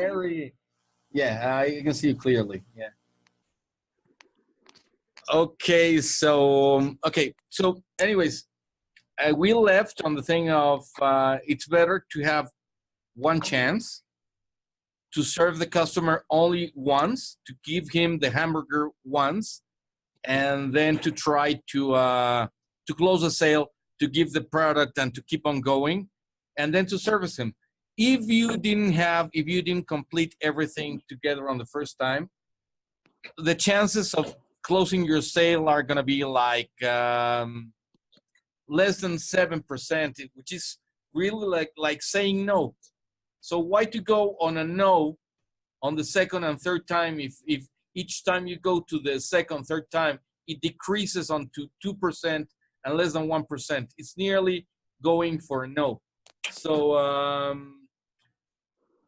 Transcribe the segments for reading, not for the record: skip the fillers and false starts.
Mary. Yeah, I can see you clearly. Yeah. Okay, so anyways, we left on the thing of it's better to have one chance to serve the customer only once, to give him the hamburger once, and then to try to close a sale, to give the product and to keep on going, and then to service him. If you didn't complete everything together on the first time, the chances of closing your sale are going to be like less than 7%, which is really like saying no. So why to go on a no on the second and third time if each time you go to the second, third time, it decreases onto 2% and less than 1%. It's nearly going for a no. So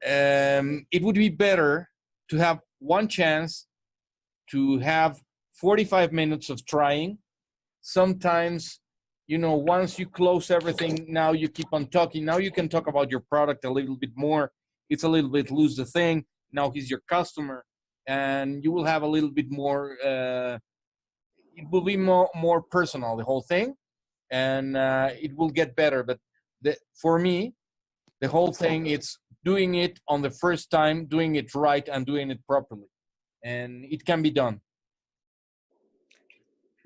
it would be better to have one chance to have 45 minutes of trying. Sometimes, once you close everything, now you keep on talking. Now you can talk about your product a little bit more. It's a little bit lose the thing. Now he's your customer, and you will have a little bit more, it will be more personal, the whole thing, and it will get better. But for me, the whole thing, it's doing it on the first time, doing it right, and doing it properly. And it can be done.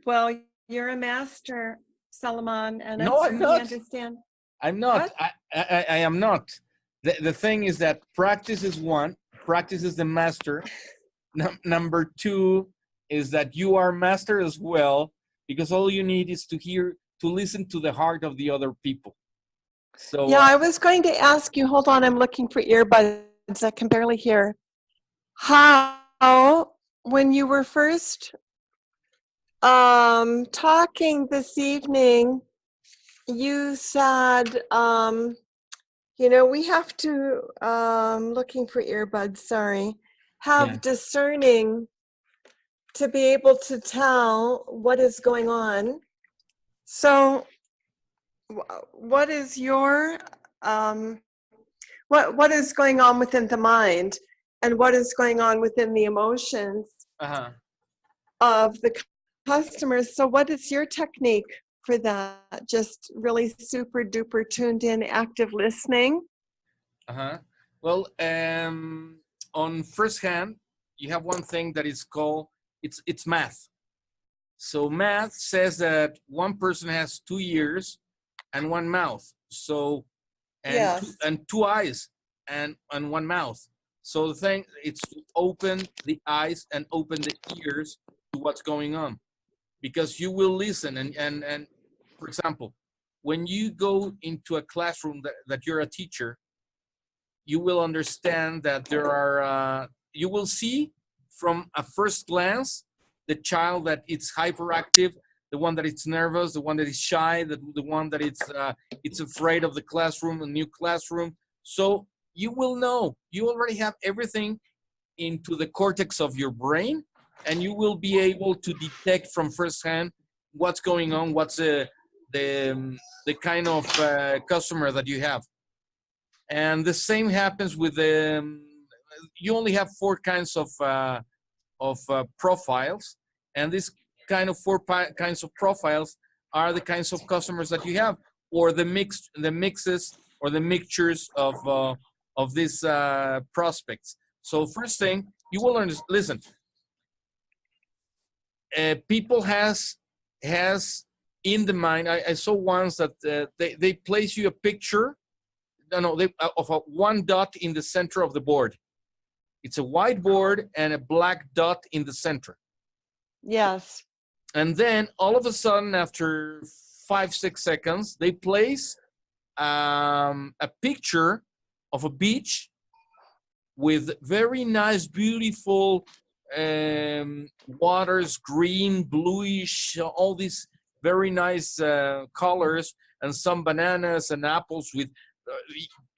Well, you're a master, Salomon, and No, I I'm not. understand. I'm not. I am not. The thing is that practice is one. Practice is the master. Number two is that you are master as well, because all you need is to listen to the heart of the other people. So yeah, I was going to ask you, hold on, I'm looking for earbuds. I can barely hear. How, when you were first talking this evening, you said, we have to, looking for earbuds, sorry, have discerning to be able to tell what is going on. So what is your, what is going on within the mind, and what is going on within the emotions of the customers? So what is your technique for that? Just really super duper tuned in, active listening? Well, on first hand, you have one thing that is called, it's math. So math says that one person has 2 ears and one mouth. So and two eyes and one mouth. So the thing, it's to open the eyes and open the ears to what's going on, because you will listen. And for example, when you go into a classroom that you're a teacher, you will understand that there are, you will see from a first glance the child that it's hyperactive, the one that it's nervous, the one that is shy, the one that it's afraid of the classroom, a new classroom. So you will know, you already have everything into the cortex of your brain, and you will be able to detect from firsthand what's going on, what's the kind of customer that you have. And the same happens with you only have 4 kinds of profiles, and this kind of 4 kinds of profiles are the kinds of customers that you have, or the mixes or the mixtures of these prospects. So first thing, you will listen. People has in the mind. I saw once that they place you a picture. Of a 1 dot in the center of the board. It's a white board and a black dot in the center. Yes. And then all of a sudden, after 5-6 seconds, they place a picture of a beach with very nice, beautiful waters, green, bluish, all these very nice colors, and some bananas and apples with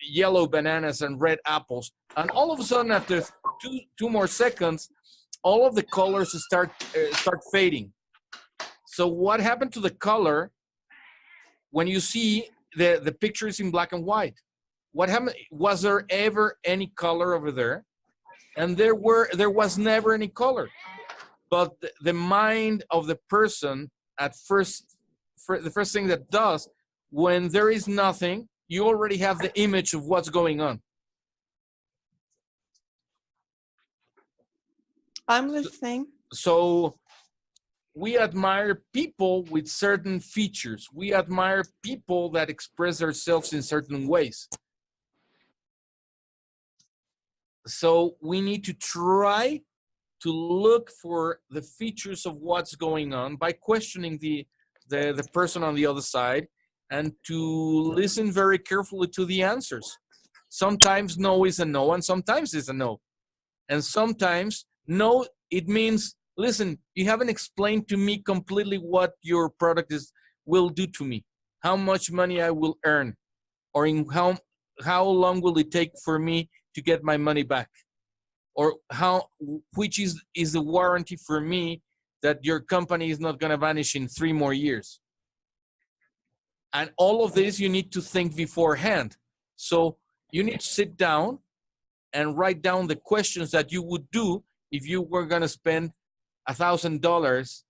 yellow bananas and red apples. And all of a sudden, after two more seconds, all of the colors start fading. So what happened to the color when you see the picture is in black and white? what happened? Was there ever any color over there? And there was never any color. But the mind of the person at first, the first thing that does, when there is nothing, you already have the image of what's going on. I'm listening. So we admire people with certain features. We admire people that express themselves in certain ways. So we need to try to look for the features of what's going on by questioning the person on the other side, and to listen very carefully to the answers. Sometimes no is a no, and sometimes it's a no. And sometimes no, it means, listen, you haven't explained to me completely what your product will do to me, how much money I will earn, or in how long will it take for me to get my money back, or which is the warranty for me that your company is not going to vanish in 3 more years. And all of this you need to think beforehand. So you need to sit down and write down the questions that you would do if you were going to spend $1,000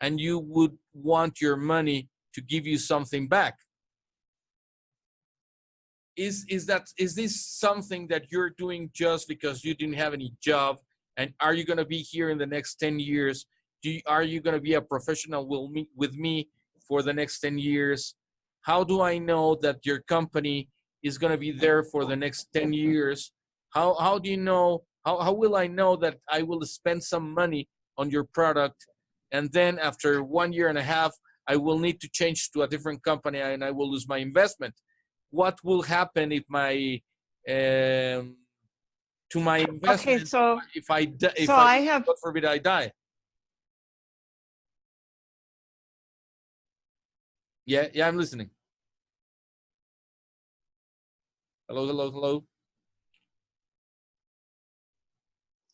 and you would want your money to give you something back. Is this something that you're doing just because you didn't have any job? And are you going to be here in the next 10 years? Are you going to be a professional with me for the next 10 years? How do I know that your company is going to be there for the next 10 years? How do you know, how will I know that I will spend some money on your product, and then after 1 year and a half, I will need to change to a different company and I will lose my investment? What will happen if my to my investment? Okay, so if I have, God forbid, I die? Yeah, I'm listening. Hello.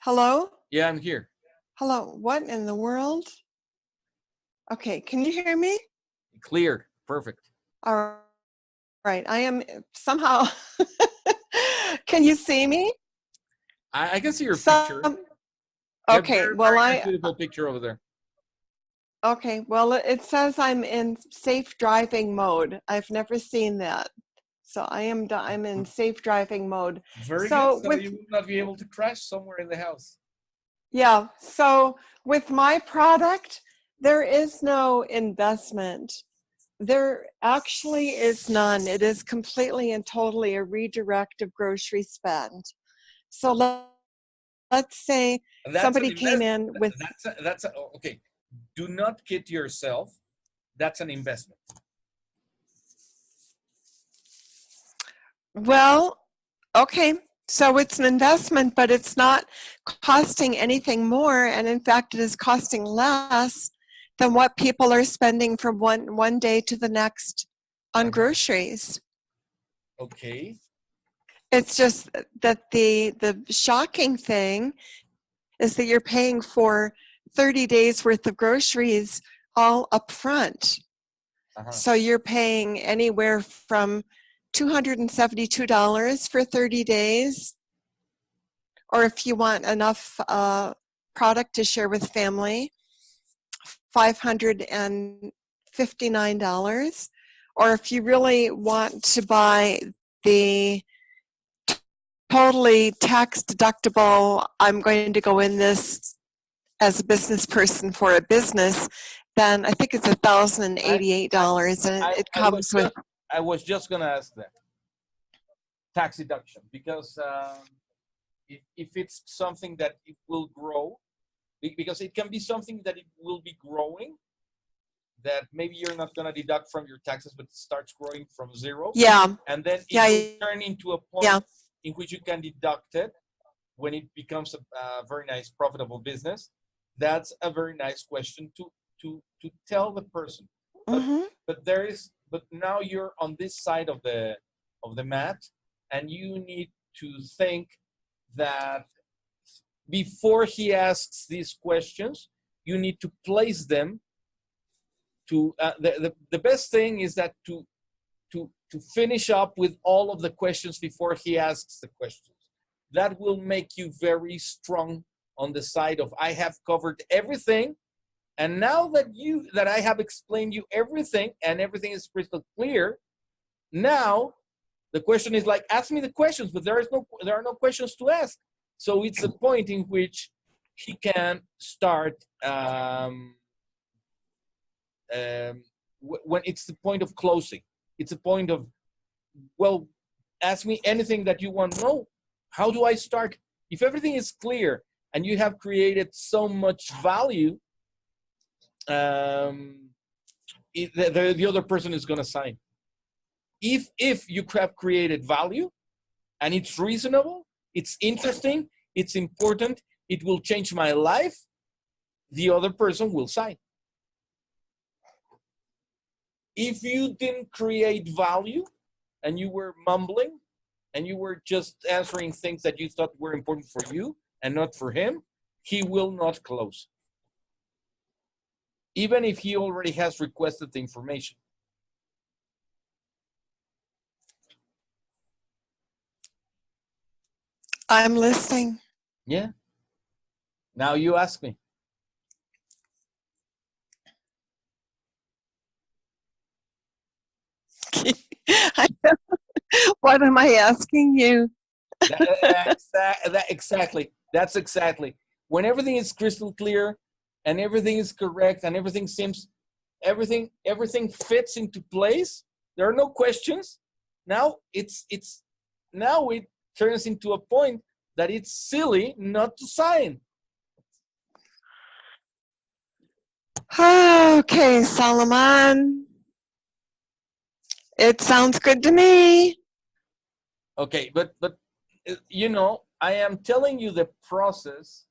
Hello? Yeah, I'm here. Hello, what in the world? Okay, can you hear me? Clear, perfect. All right, I am somehow, can you see me? I can see your picture. Okay, well, beautiful picture over there. Okay, well, it says I'm in safe driving mode. I've never seen that. So I'm in safe driving mode. Very good. So you will not be able to crash somewhere in the house. Yeah. So with my product, there is no investment. There actually is none. It is completely and totally a redirect of grocery spend. So let's say somebody came in with okay. Do not kid yourself. That's an investment. Well, okay. So it's an investment, but it's not costing anything more. And in fact, it is costing less than what people are spending from one day to the next on groceries. Okay. It's just that the shocking thing is that you're paying for 30 days worth of groceries all up front. So you're paying anywhere from $272 for 30 days, or if you want enough product to share with family, $559, or if you really want to buy the totally tax deductible, I'm going to go in this as a business person for a business, then I think it's $1,088, and it comes with. I was just going to ask that. Tax deduction, because if it's something that it will grow, because it can be something that it will be growing, that maybe you're not going to deduct from your taxes, but it starts growing from zero. Yeah. And then it will turn into a point in which you can deduct it when it becomes a very nice, profitable business. That's a very nice question to tell the person. But now you're on this side of the mat, and you need to think that before he asks these questions, you need to place them to the best thing is that to to finish up with all of the questions before he asks the questions. That will make you very strong on the side of, I have covered everything. And now that I have explained you everything and everything is crystal clear, now the question is like, ask me the questions, but there are no questions to ask. So it's a point in which he can start when it's the point of closing. It's a point of, well, ask me anything that you want to know. How do I start? If everything is clear and you have created so much value, the other person is going to sign. If you have created value and it's reasonable, it's interesting, it's important, it will change my life, the other person will sign. If you didn't create value and you were mumbling and you were just answering things that you thought were important for you and not for him, he will not close. Even if he already has requested the information. I'm listening. Yeah. Now you ask me. What am I asking you? Exactly. That's exactly. When everything is crystal clear and everything is correct and everything seems, everything fits into place, there are no questions. Now it turns into a point that it's silly not to sign. Okay, Salomon. It sounds good to me. Okay, but you know, I am telling you the process.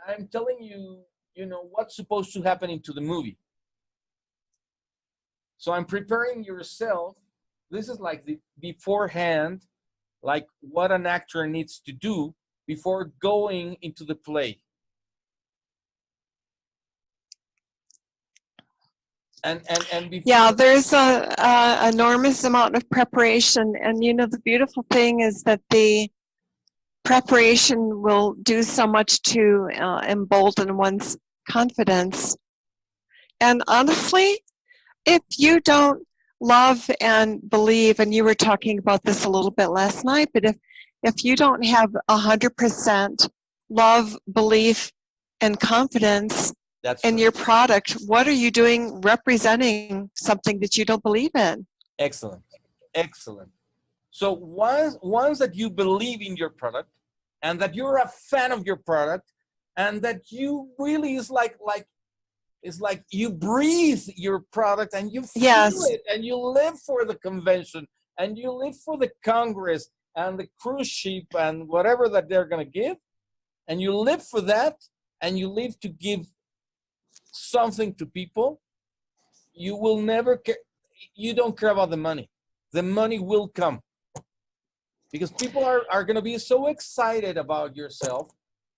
I'm telling you, you know, what's supposed to happen into the movie. So I'm preparing yourself. This is like the beforehand, like what an actor needs to do before going into the play. And before, yeah, there's a enormous amount of preparation, and you know the beautiful thing is that the preparation will do so much to embolden one's confidence. And honestly, if you don't love and believe, and you were talking about this a little bit last night, but if you don't have 100% love, belief, and confidence in your product, what are you doing representing something that you don't believe in? Excellent. Excellent. So once that you believe in your product and that you're a fan of your product and that you really is like it's like you breathe your product and you feel it and you live for the convention and you live for the Congress and the cruise ship and whatever that they're going to give, and you live for that and you live to give something to people, you will never care. You don't care about the money. The money will come because people are going to be so excited about yourself,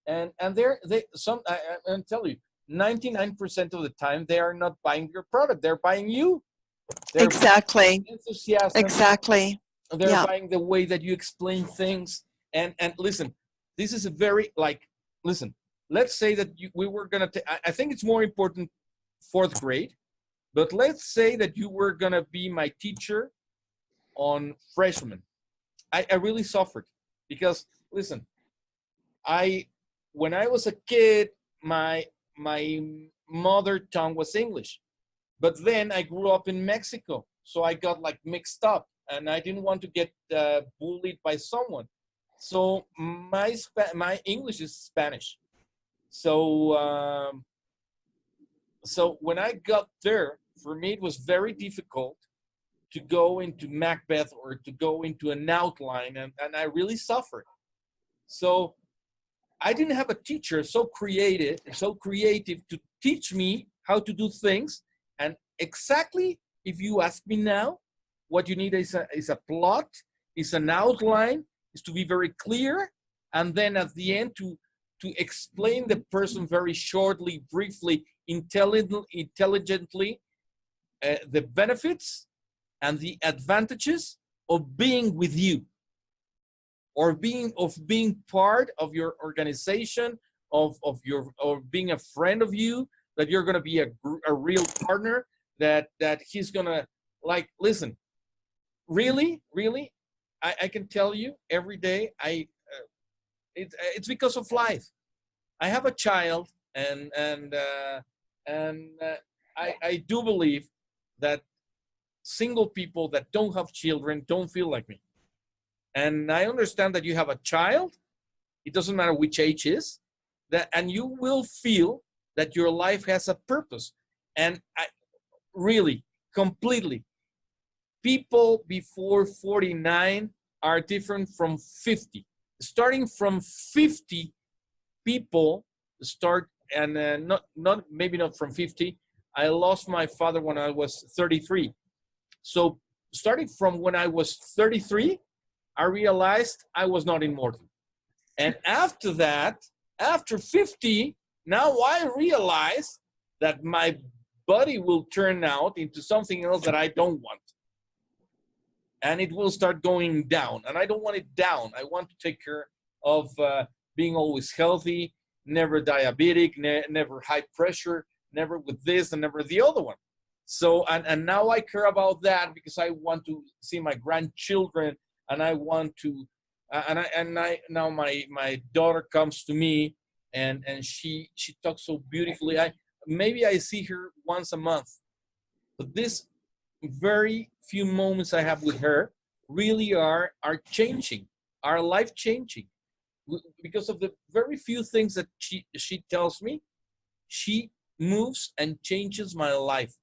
and I'm telling you, 99% of the time they are not buying your product. They're buying you. They're exactly. Enthusiasm. Exactly. They're buying the way that you explain things. And listen, this is a very listen. Let's say that we were gonna. I think it's more important 4th grade, but let's say that you were gonna be my teacher on freshman. I really suffered because listen, when I was a kid, my mother tongue was English, but then I grew up in Mexico, so I got like mixed up, and I didn't want to get bullied by someone. So my English is Spanish. So so when I got there, for me it was very difficult to go into Macbeth or to go into an outline, and I really suffered. So I didn't have a teacher so creative to teach me how to do things. And exactly, if you ask me now, what you need is a plot, is an outline, is to be very clear, and then at the end to explain the person very shortly, briefly, intelligently, the benefits, and the advantages of being with you, or being part of your organization, or being a friend of you, that you're going to be a real partner, that he's going to, like, listen, really, I can tell you every day, it's because of life. I have a child, and I do believe that single people that don't have children don't feel like me. And I understand that you have a child, it doesn't matter which age is, and you will feel that your life has a purpose. And I really, completely, people before 49 are different from 50. Starting from 50, people start, and maybe not from 50. I lost my father when I was 33. So starting from when I was 33, I realized I was not immortal. And after that, after 50, now I realize that my body will turn out into something else that I don't want. And it will start going down. And I don't want it down. I want to take care of being always healthy, never diabetic, never high pressure, never with this and never the other one. So, and now I care about that because I want to see my grandchildren, and I want to, now my daughter comes to me, and she talks so beautifully. Maybe I see her once a month, but this very few moments I have with her really are changing, are life changing, because of the very few things that she tells me. She moves and changes my life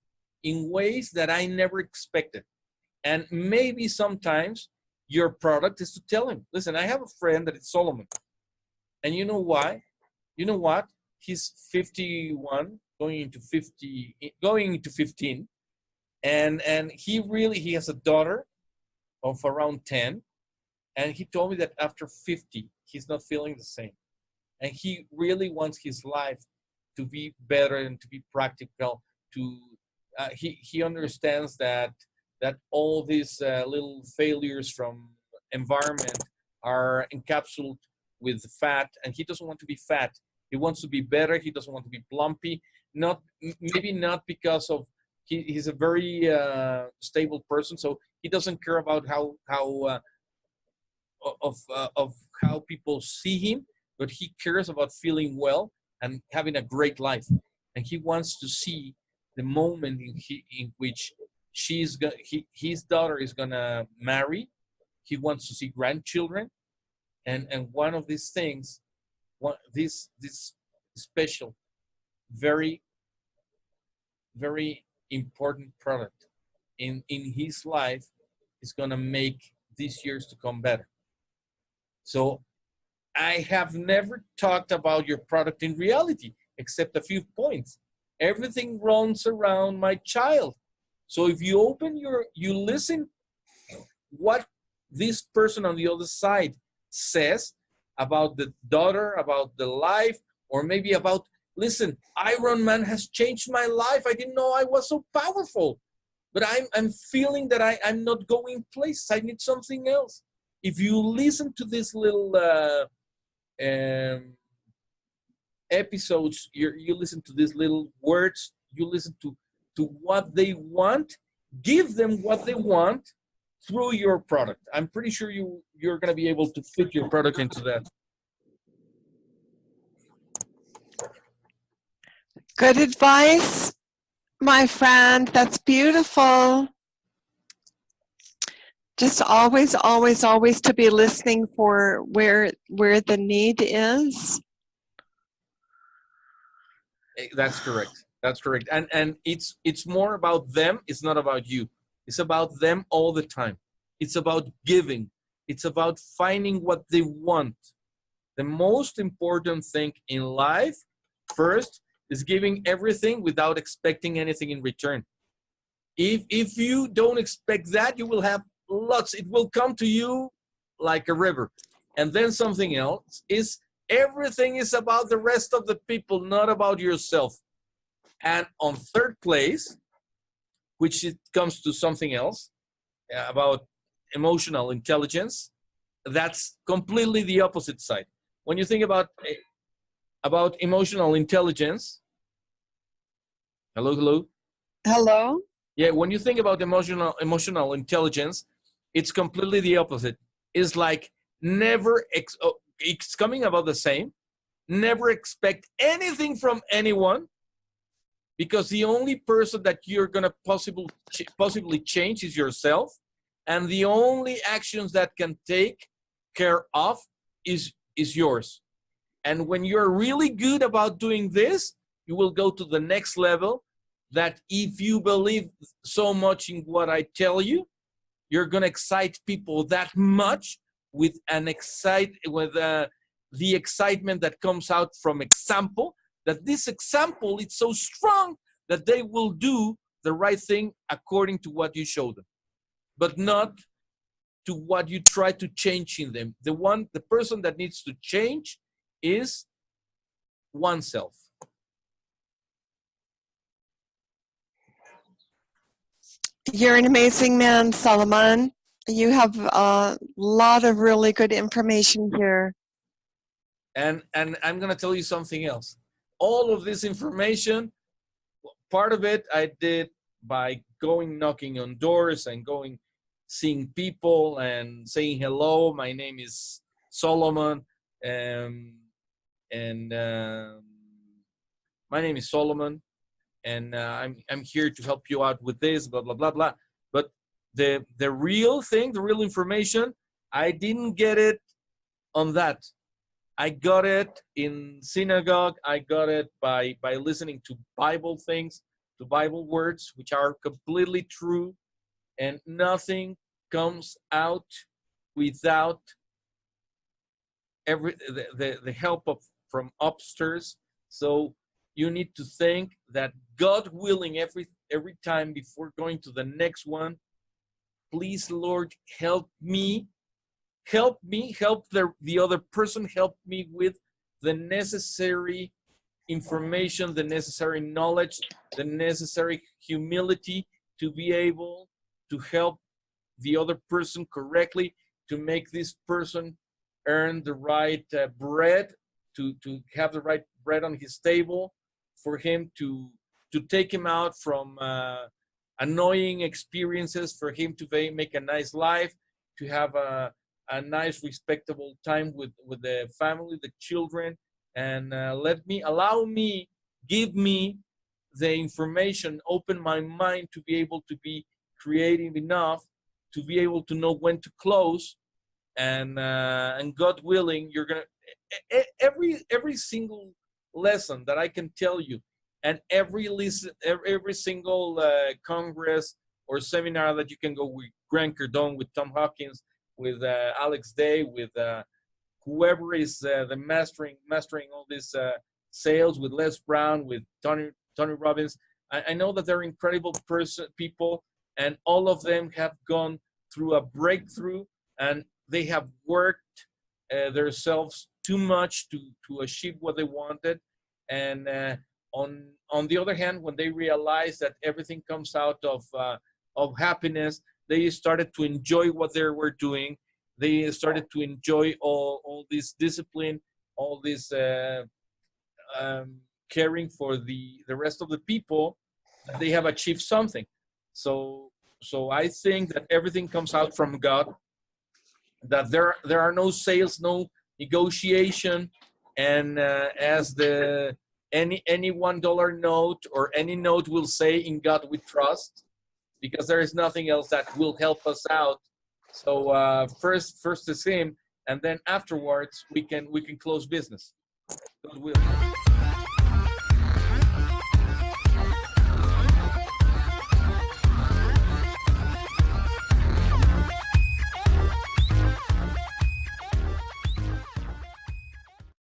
in ways that I never expected. And maybe sometimes your product is to tell him, listen, I have a friend that is Solomon. And you know why? You know what? He's 51, going into 15. And he has a daughter of around 10. And he told me that after 50, he's not feeling the same. And he really wants his life to be better and to be practical. He understands that all these little failures from environment are encapsulated with fat, and he doesn't want to be fat. He wants to be better. He doesn't want to be plumpy. Maybe not because of he's a very stable person, so he doesn't care about how how people see him, but he cares about feeling well and having a great life. And he wants to see the moment in which his daughter is gonna marry. He wants to see grandchildren, and one of these things, this special, very very important product in his life is gonna make these years to come better. So I have never talked about your product in reality, except a few points. Everything runs around my child. So if you you listen what this person on the other side says about the daughter, about the life, or maybe about, listen, Iron Man has changed my life. I didn't know I was so powerful, but I'm feeling that I'm not going places. I need something else. If you listen to this little episodes, you listen to these little words, you listen to what they want, give them what they want through your product. I'm pretty sure you're going to be able to fit your product into that. Good advice, my friend. That's beautiful. Just always to be listening for where the need is. That's correct. That's correct. And it's more about them. It's not about you. It's about them all the time. It's about giving. It's about finding what they want. The most important thing in life, first, is giving everything without expecting anything in return. If you don't expect that, you will have lots. It will come to you like a river. And then something else is, everything is about the rest of the people, not about yourself. And on third place, which it comes to something else, about emotional intelligence, that's completely the opposite side. When you think about emotional intelligence, hello. Hello. Yeah, when you think about emotional intelligence, it's completely the opposite. It's like never it's coming about the same. Never expect anything from anyone, because the only person that you're gonna possibly change is yourself, and the only actions that can take care of is yours. And when you're really good about doing this, you will go to the next level, that if you believe so much in what I tell you, you're going to excite people that much with the excitement that comes out from example, that this example is so strong that they will do the right thing according to what you show them, but not to what you try to change in them. The person that needs to change is oneself. You're an amazing man, Salomon. You have a lot of really good information here. And I'm going to tell you something else. All of this information, part of it I did by going knocking on doors and seeing people and saying hello. My name is Solomon, my name is Solomon, and I'm here to help you out with this, blah blah blah blah. But the real thing, the real information, I didn't get it on that. I got it in synagogue. I got it by listening to Bible things, to Bible words, which are completely true, and nothing comes out without the help from upstairs. So you need to think that, God willing, every time before going to the next one, please, Lord, help me, help the other person, help me with the necessary information, the necessary knowledge, the necessary humility to be able to help the other person correctly, to make this person earn the right bread, to have the right bread on his table, for him to take him out from annoying experiences, for him to make a nice life, to have a nice, respectable time with the family, the children, and give me the information, open my mind to be able to be creative enough to be able to know when to close, and God willing, you're gonna every single lesson that I can tell you, and every single congress or seminar that you can go with Grant Cardone, with Tom Hawkins, with Alex Day, with whoever is the mastering all this sales, with Les Brown, with Tony Robbins. I know that they're incredible people, and all of them have gone through a breakthrough, and they have worked themselves too much to achieve what they wanted. And on the other hand, when they realized that everything comes out of happiness, they started to enjoy what they were doing. They started to enjoy all this discipline, all this caring for the rest of the people, that they have achieved something. So I think that everything comes out from God, that there are no sales, no negotiation, and as any $1 note or any note will say, in God we trust, because there is nothing else that will help us out. So first is Him, and then afterwards we can close business. God will.